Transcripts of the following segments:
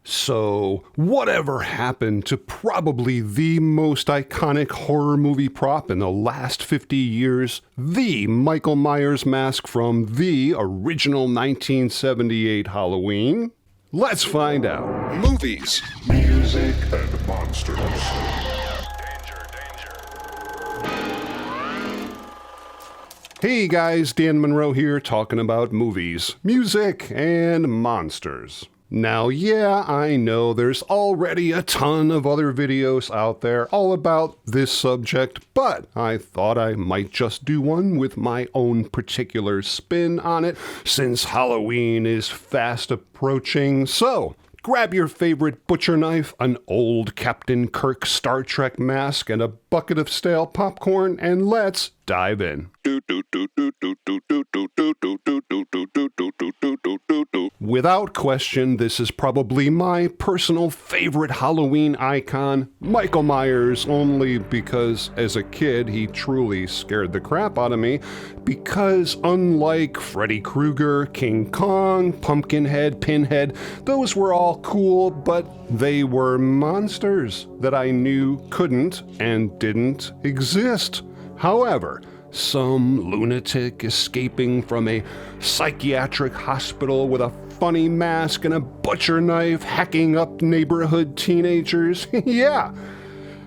So, whatever happened to probably the most iconic horror movie prop in the last 50 years, the Michael Myers mask from the original 1978 Halloween? Let's find out. Movies, Music and monsters. Hey guys, Dan Monroe here talking about movies, music, and monsters. Now, yeah, I know there's already a ton of other videos out there all about this subject, but I thought I might just do one with my own particular spin on it since Halloween is fast approaching. So, grab your favorite butcher knife, an old Captain Kirk Star Trek mask, and a bucket of stale popcorn, and let's dive in. Without question, this is probably my personal favorite Halloween icon, Michael Myers, only because as a kid he truly scared the crap out of me, because unlike Freddy Krueger, King Kong, Pumpkinhead, Pinhead, those were all cool, but they were monsters that I knew couldn't and didn't exist. However, some lunatic escaping from a psychiatric hospital with a funny mask and a butcher knife hacking up neighborhood teenagers, yeah,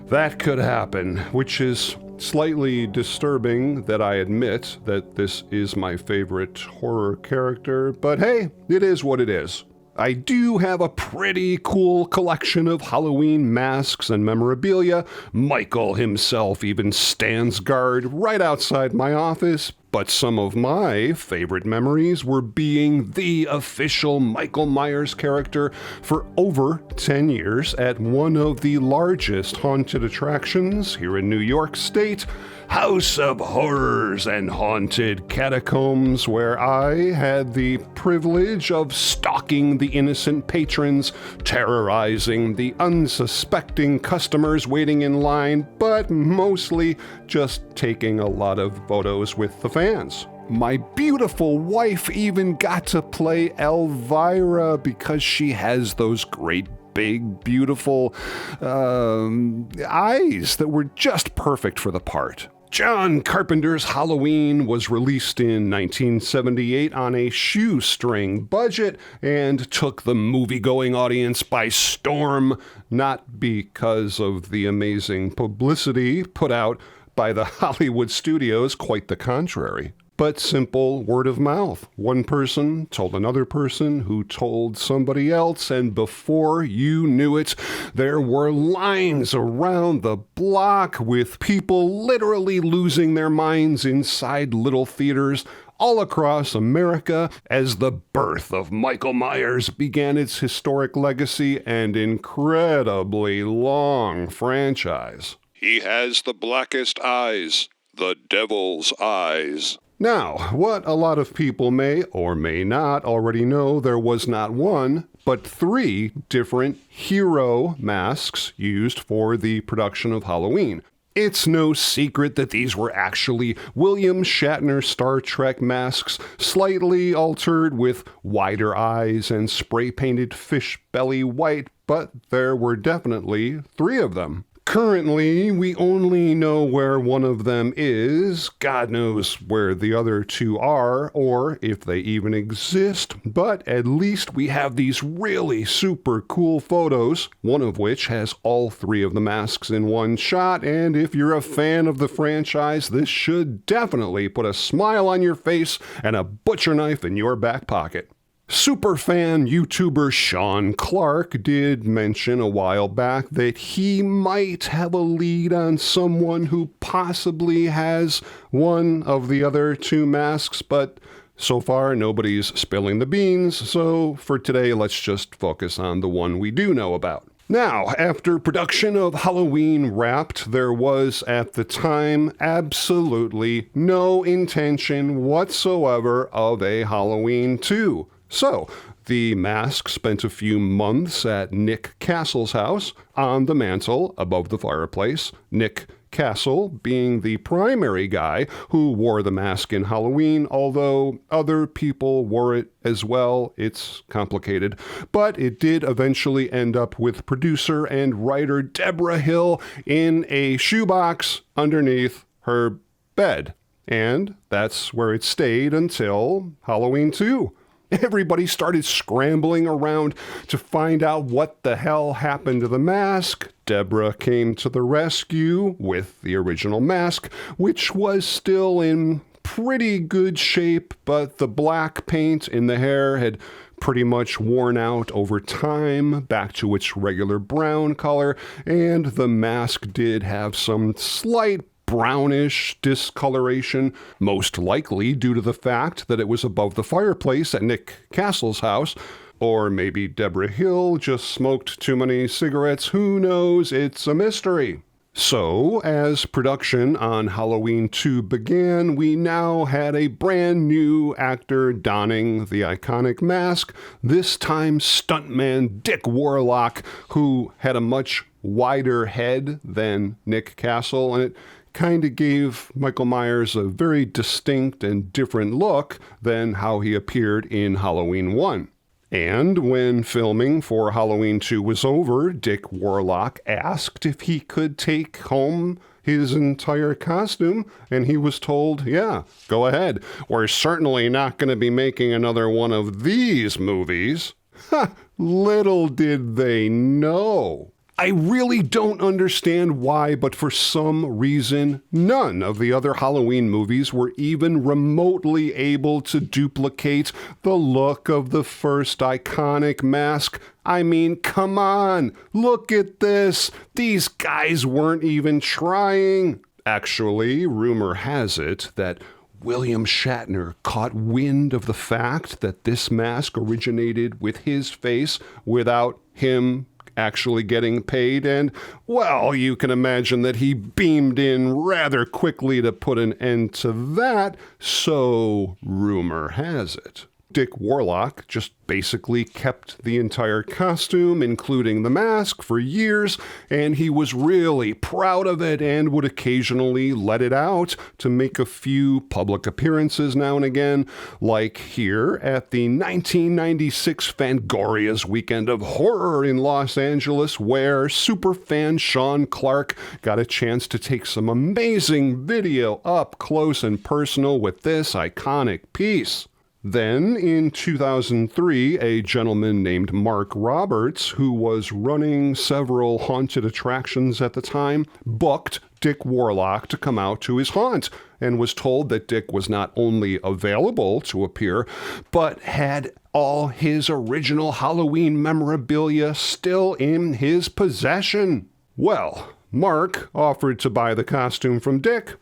that could happen, which is slightly disturbing that I admit that this is my favorite horror character, but hey, it is what it is. I do have a pretty cool collection of Halloween masks and memorabilia. Michael himself even stands guard right outside my office, but some of my favorite memories were being the official Michael Myers character for over 10 years at one of the largest haunted attractions here in New York State, House of Horrors and Haunted Catacombs, where I had the privilege of stalking the innocent patrons, terrorizing the unsuspecting customers waiting in line, but mostly just taking a lot of photos with the fans. My beautiful wife even got to play Elvira because she has those great big, beautiful eyes that were just perfect for the part. John Carpenter's Halloween was released in 1978 on a shoestring budget and took the movie-going audience by storm, not because of the amazing publicity put out by the Hollywood studios, quite the contrary, but simple word of mouth. One person told another person who told somebody else, and before you knew it, there were lines around the block with people literally losing their minds inside little theaters all across America as the birth of Michael Myers began its historic legacy and incredibly long franchise. He has the blackest eyes, the devil's eyes. Now, what a lot of people may or may not already know, there was not one, but 3 different hero masks used for the production of Halloween. It's no secret that these were actually William Shatner Star Trek masks, slightly altered with wider eyes and spray-painted fish belly white, but there were definitely 3 of them. Currently, we only know where one of them is. God knows where the other 2 are, or if they even exist, but at least we have these really super cool photos, one of which has all 3 of the masks in one shot, and if you're a fan of the franchise, this should definitely put a smile on your face and a butcher knife in your back pocket. Superfan YouTuber Sean Clark did mention a while back that he might have a lead on someone who possibly has one of the other 2 masks, but so far nobody's spilling the beans, so for today let's just focus on the one we do know about. Now, after production of Halloween wrapped, there was, at the time, absolutely no intention whatsoever of a Halloween 2. So, the mask spent a few months at Nick Castle's house on the mantle above the fireplace. Nick Castle being the primary guy who wore the mask in Halloween, although other people wore it as well. It's complicated. But it did eventually end up with producer and writer Deborah Hill in a shoebox underneath her bed. And that's where it stayed until Halloween 2. Everybody started scrambling around to find out what the hell happened to the mask. Deborah came to the rescue with the original mask, which was still in pretty good shape, but the black paint in the hair had pretty much worn out over time back to its regular brown color, and the mask did have some slight brownish discoloration, most likely due to the fact that it was above the fireplace at Nick Castle's house. Or maybe Deborah Hill just smoked too many cigarettes. Who knows? It's a mystery. So, as production on Halloween 2 began, we now had a brand new actor donning the iconic mask, this time stuntman Dick Warlock, who had a much wider head than Nick Castle, and it kind of gave Michael Myers a very distinct and different look than how he appeared in Halloween 1. And when filming for Halloween 2 was over, Dick Warlock asked if he could take home his entire costume, and he was told, yeah, go ahead. We're certainly not going to be making another one of these movies. Ha! Little did they know. I really don't understand why, but for some reason, none of the other Halloween movies were even remotely able to duplicate the look of the first iconic mask. I mean, come on, look at this. These guys weren't even trying. Actually, rumor has it that William Shatner caught wind of the fact that this mask originated with his face without him actually getting paid, and, well, you can imagine that he beamed in rather quickly to put an end to that, so rumor has it. Dick Warlock just basically kept the entire costume, including the mask, for years, and he was really proud of it and would occasionally let it out to make a few public appearances now and again, like here at the 1996 Fangoria's Weekend of Horror in Los Angeles, where superfan Sean Clark got a chance to take some amazing video up close and personal with this iconic piece. Then, in 2003, a gentleman named Mark Roberts, who was running several haunted attractions at the time, booked Dick Warlock to come out to his haunt, and was told that Dick was not only available to appear, but had all his original Halloween memorabilia still in his possession. Well, Mark offered to buy the costume from Dick.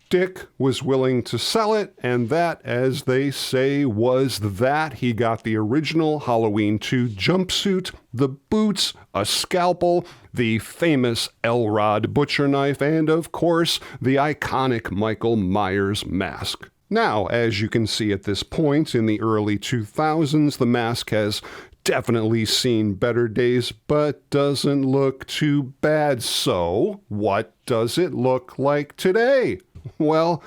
Dick was willing to sell it, and that, as they say, was that. He got the original Halloween 2 jumpsuit, the boots, a scalpel, the famous Elrod butcher knife, and, of course, the iconic Michael Myers mask. Now, as you can see at this point in the early 2000s, the mask has definitely seen better days, but doesn't look too bad. So, what does it look like today? Well,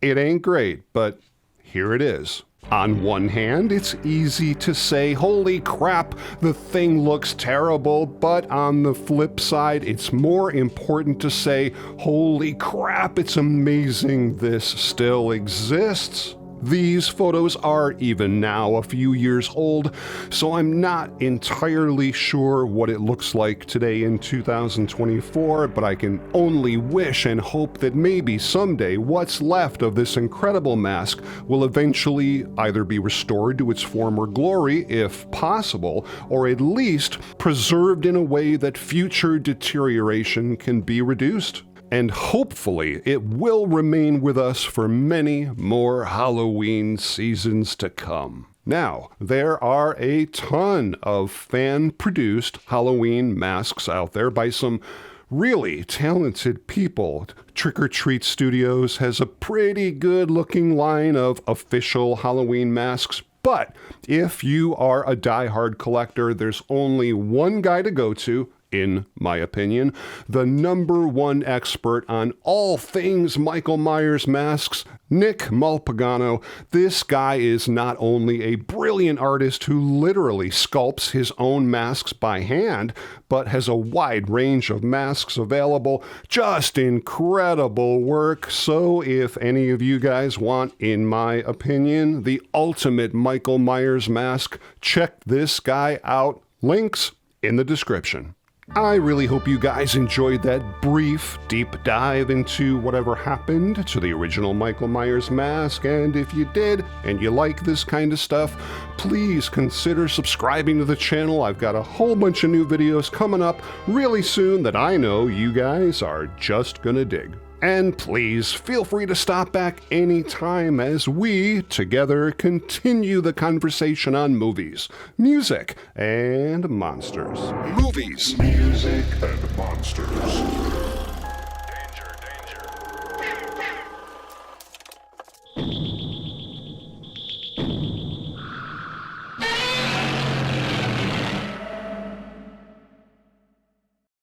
it ain't great, but here it is. On one hand, it's easy to say, holy crap, the thing looks terrible, but on the flip side, it's more important to say, holy crap, it's amazing this still exists. These photos are even now a few years old, so I'm not entirely sure what it looks like today in 2024, but I can only wish and hope that maybe someday what's left of this incredible mask will eventually either be restored to its former glory, if possible, or at least preserved in a way that future deterioration can be reduced. And hopefully it will remain with us for many more Halloween seasons to come. Now, there are a ton of fan-produced Halloween masks out there by some really talented people. Trick or Treat Studios has a pretty good-looking line of official Halloween masks. But if you are a die-hard collector, there's only one guy to go to. in my opinion, the #1 expert on all things Michael Myers masks, Nick Mulpagano. This guy is not only a brilliant artist who literally sculpts his own masks by hand, but has a wide range of masks available. Just incredible work. So if any of you guys want, in my opinion, the ultimate Michael Myers mask, check this guy out. Links in the description. I really hope you guys enjoyed that brief, deep dive into whatever happened to the original Michael Myers mask, and if you did, and you like this kind of stuff, please consider subscribing to the channel. I've got a whole bunch of new videos coming up really soon that I know you guys are just gonna dig. And please feel free to stop back anytime as we together continue the conversation on movies, music, and monsters. Movies, music, and monsters.